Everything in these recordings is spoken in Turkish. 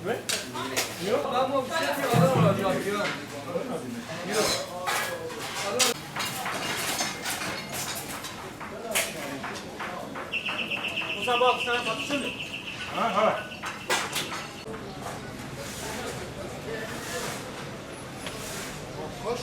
Yok ben bu bir şey adam olacak yok. Yok. Musa bak sana baksana. Ha. Koş.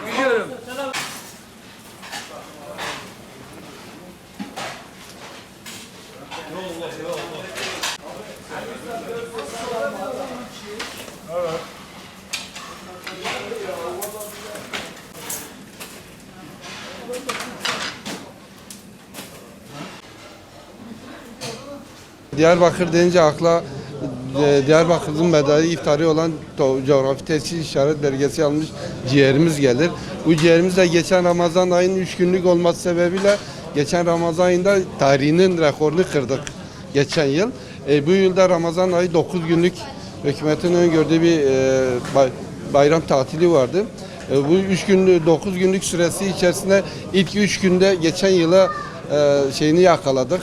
Gidiyorum. Evet. Diyarbakır deyince akla Diyarbakır'ın medali iftari olan coğrafi tescil işaret belgesi almış ciğerimiz gelir. Bu ciğerimiz de geçen Ramazan ayının 3 günlük olması sebebiyle geçen Ramazan ayında tarihinin rekorunu kırdık geçen yıl. Bu yılda Ramazan ayı 9 günlük hükümetin öngördüğü bir bayram tatili vardı. Bu 9 günlük süresi içerisinde ilk 3 günde geçen yıla şeyini yakaladık.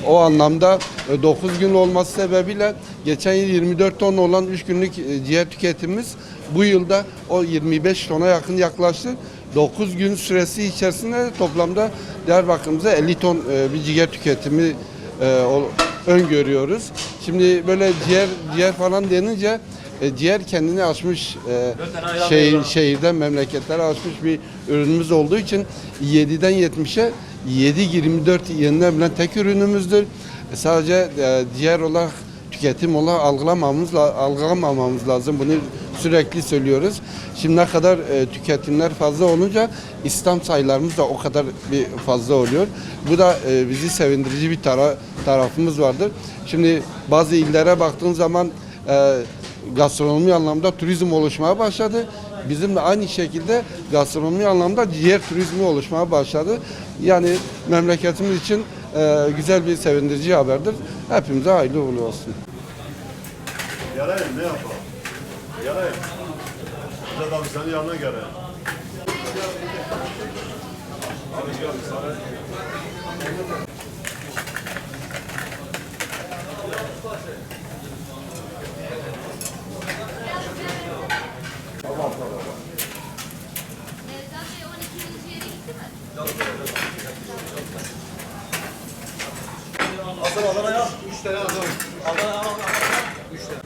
O anlamda 9 gün olması sebebiyle geçen yıl 24 ton olan 3 günlük ciğer tüketimimiz bu yılda o 25 tona yakın yaklaştı. 9 gün süresi içerisinde toplamda Diyarbakır'ımıza 50 ton bir ciğer tüketimi öngörüyoruz. Şimdi böyle ciğer falan denince ciğer kendini aşmış şehirden memleketlere aşmış bir ürünümüz olduğu için 7'den 70'e 7-24 yenilebilen tek ürünümüzdür. Sadece ciğer olarak tüketim olarak algılamamamız lazım. Bunu sürekli söylüyoruz. Şimdi ne kadar tüketimler fazla olunca İslam sayılarımız da o kadar bir fazla oluyor. Bu da bizi sevindirici bir tarafımız vardır. Şimdi bazı illere baktığın zaman gastronomi anlamda turizm oluşmaya başladı. Bizim de aynı şekilde gastronomi anlamda ciğer turizmi oluşmaya başladı. Yani memleketimiz için güzel bir sevindirici haberdir. Hepimize hayırlı uğurlu olsun. Yarayım ne yapalım? Yarayım. Bize de senin yanına geleyim. Asıl Adana'ya 3 tane Adana. Adana 3 tane.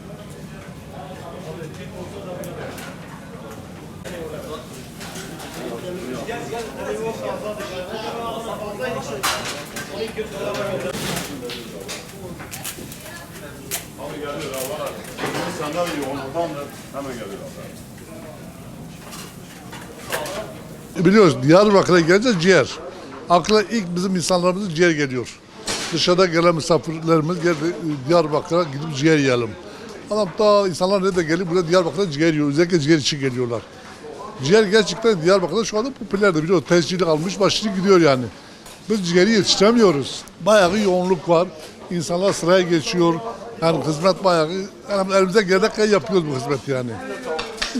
Gel. Abi geliyor Allah. İnsanlar yoğunluktandır. Hemen geliyor Allah. Biliyoruz Diyarbakır'a gelince ciğer. Akla ilk bizim insanlarımızın ciğer geliyor. Dışarıda gelen misafirlerimiz geldi Diyarbakır'a gidip ciğer yiyelim. Adam da insanlar nerede geliyor buraya Diyarbakır'da ciğer yiyor. Özellikle ciğer için geliyorlar. Ciğer gerçekten Diyarbakır'da şu anda popülerdir. Biliyoruz tescillik almış başını gidiyor yani. Biz ciğeri yetiştiremiyoruz. Bayağı yoğunluk var. İnsanlar sıraya geçiyor. Yani hizmet bayağı yani elimize gelene yapıyoruz bu hizmeti yani.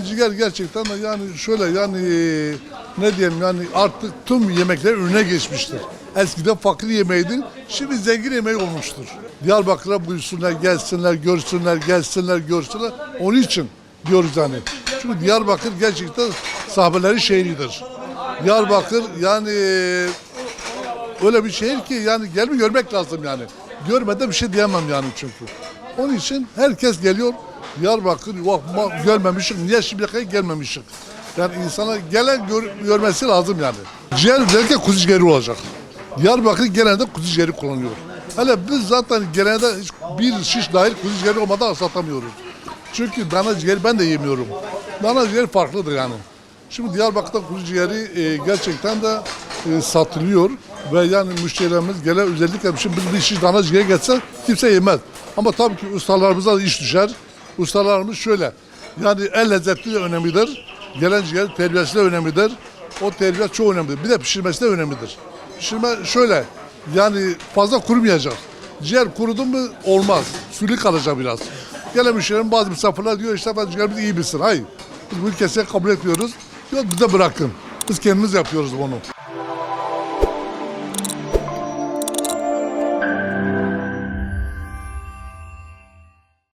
Ciğer gerçekten de yani şöyle yani ne diyeyim yani artık tüm yemekler önüne geçmiştir. Eskiden fakir yemeğiydi, şimdi zengin yemeği olmuştur. Diyarbakır'a buyursunlar, gelsinler, görsünler. Onun için diyoruz yani. Çünkü Diyarbakır gerçekten sahabelerin şehridir. Diyarbakır yani öyle bir şehir ki yani gelip görmek lazım yani. Görmeden bir şey diyemem yani çünkü. Onun için herkes geliyor. Diyarbakır görmemişik. Niye şimdiye kadar gelmemişik? Yani insana gelen görmesi lazım yani. Ciğer özellikle kuzu ciğeri olacak. Diyarbakır genelde kuzu ciğeri kullanıyor. Hele biz zaten genelde bir şiş dahil kuzu ciğeri olmadan satamıyoruz. Çünkü dana ciğeri ben de yemiyorum. Dana ciğeri farklıdır yani. Şimdi Diyarbakır'da kuzu ciğeri gerçekten de satılıyor. Ve yani müşterilerimiz gelen özellikle şimdi bir şiş dana ciğeri geçse kimse yemez. Ama tabii ki ustalarımıza da iş düşer. Ustalarımız şöyle, yani el lezzeti de önemlidir. Gelen ciğer terbiyesi de önemlidir. O terbiye çok önemlidir. Bir de pişirmesi de önemlidir. Pişirme şöyle, yani fazla kurumayacak. Ciğer kurudu mu olmaz. Sülü kalacak biraz. Gelen müşterilerin bazı misafirler diyor işte ben ciğerimiz iyi bilsin. Hayır. Biz bunu kesinlikle kabul etmiyoruz. Yok bize bırakın. Biz kendimiz yapıyoruz bunu.